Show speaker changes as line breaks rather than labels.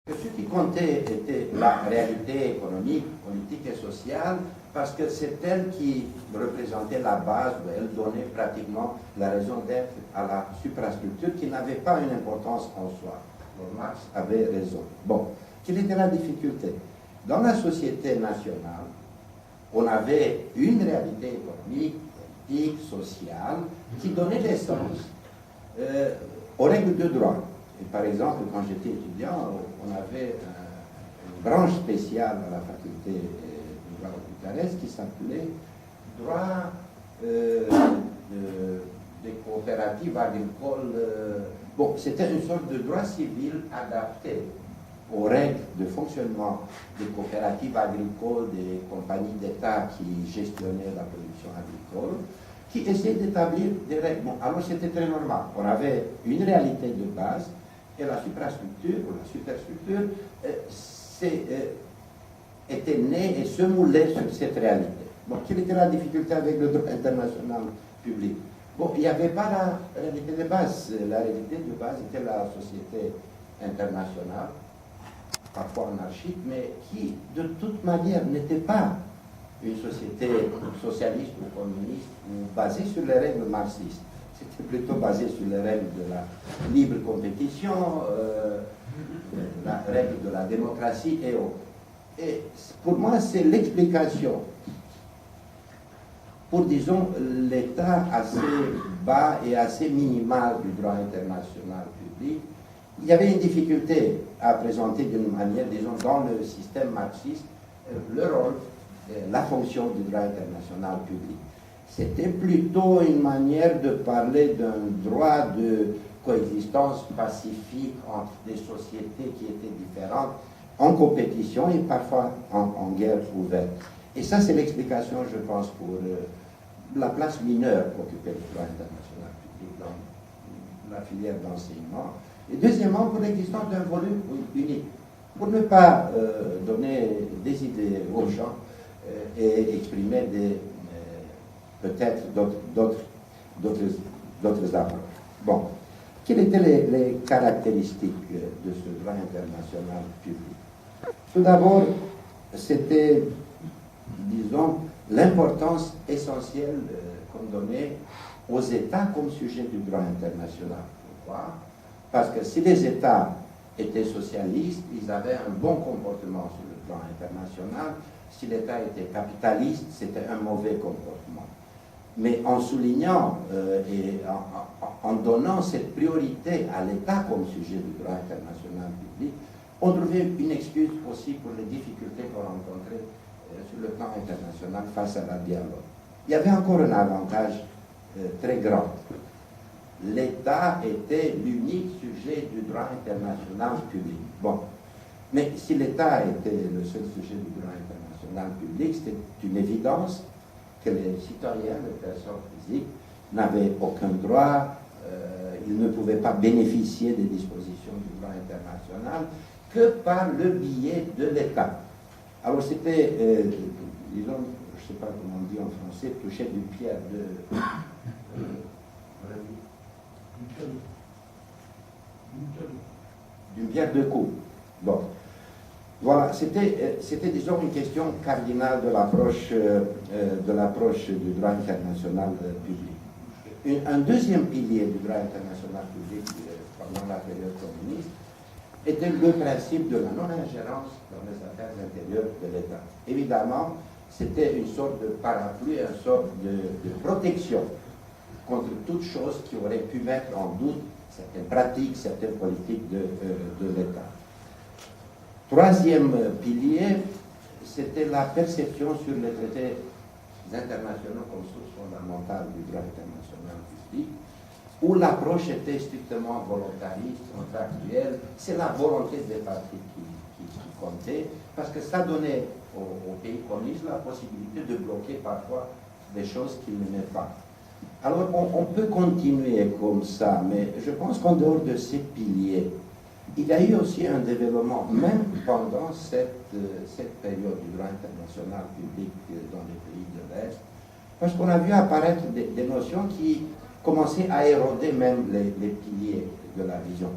Ce qui comptait était la réalité économique, politique et sociale, parce que c'est elle qui représentait la base, elle donnait pratiquement la raison d'être à la suprastructure qui n'avait pas une importance en soi. Marx avait raison. Bon, quelle était la difficulté? Dans la société nationale, on avait une réalité économique, politique, sociale, qui donnait l'essence aux règles de droit. Et par exemple, quand j'étais étudiant, on avait une branche spéciale à la faculté de droit de Bucarest qui s'appelait droit des coopératives agricoles. Bon, c'était une sorte de droit civil adapté aux règles de fonctionnement des coopératives agricoles, des compagnies d'État qui gestionnaient la production agricole, qui essayaient d'établir des règles. Bon, alors c'était très normal. On avait une réalité de base, et la suprastructure, ou la superstructure, était née et se moulait sur cette réalité. Bon, quelle était la difficulté avec le droit international public? Bon, il n'y avait pas la réalité de base. La réalité de base était la société internationale, parfois anarchique, mais qui, de toute manière, n'était pas une société socialiste ou communiste ou basée sur les règles marxistes. C'était plutôt basé sur les règles de la libre compétition, la règle de la démocratie et autres. Et pour moi, c'est l'explication pour, disons, l'état assez bas et assez minimal du droit international public. Il y avait une difficulté à présenter d'une manière, disons, dans le système marxiste, le rôle, la fonction du droit international public. C'était plutôt une manière de parler d'un droit de coexistence pacifique entre des sociétés qui étaient différentes, en compétition et parfois en guerre ouverte. Et ça, c'est l'explication, je pense, pour la place mineure qu'occupait le droit international public dans la filière d'enseignement. Et deuxièmement, pour l'existence d'un volume unique, pour ne pas donner des idées aux gens et exprimer peut-être d'autres approches. Bon, quelles étaient les caractéristiques de ce droit international public? Tout d'abord, c'était, disons, l'importance essentielle qu'on donnait aux États comme sujet du droit international. Pourquoi? Parce que si les États étaient socialistes, ils avaient un bon comportement sur le plan international. Si l'État était capitaliste, c'était un mauvais comportement. Mais en soulignant et en donnant cette priorité à l'État comme sujet du droit international public, on trouvait une excuse aussi pour les difficultés qu'on rencontrait sur le plan international face à la dialogue. Il y avait encore un avantage très grand. L'État était l'unique sujet du droit international public. Bon, mais si l'État était le seul sujet du droit international public, c'était une évidence que les citoyens, les personnes physiques, n'avaient aucun droit, ils ne pouvaient pas bénéficier des dispositions du droit international que par le biais de l'État. Alors c'était, disons, je ne sais pas comment on dit en français, toucher d'une pierre d'une pierre deux coups. Bon. Voilà, c'était, disons, une question cardinale de l'approche du droit international public. Un deuxième pilier du droit international public pendant la période communiste était le principe de la non-ingérence dans les affaires intérieures de l'État. Évidemment, c'était une sorte de parapluie, une sorte de protection contre toute chose qui aurait pu mettre en doute certaines pratiques, certaines politiques de l'État. Troisième pilier, c'était la perception sur les traités internationaux comme source fondamentale du droit international public, où l'approche était strictement volontariste, contractuelle. C'est la volonté des parties qui comptait, parce que ça donnait aux pays communistes la possibilité de bloquer parfois des choses qu'ils n'aimaient pas. Alors on peut continuer comme ça, mais je pense qu'en dehors de ces piliers, il y a eu aussi un développement, même pendant cette période du droit international public dans les pays de l'Est, parce qu'on a vu apparaître des notions qui commençaient à éroder même les piliers de la vision.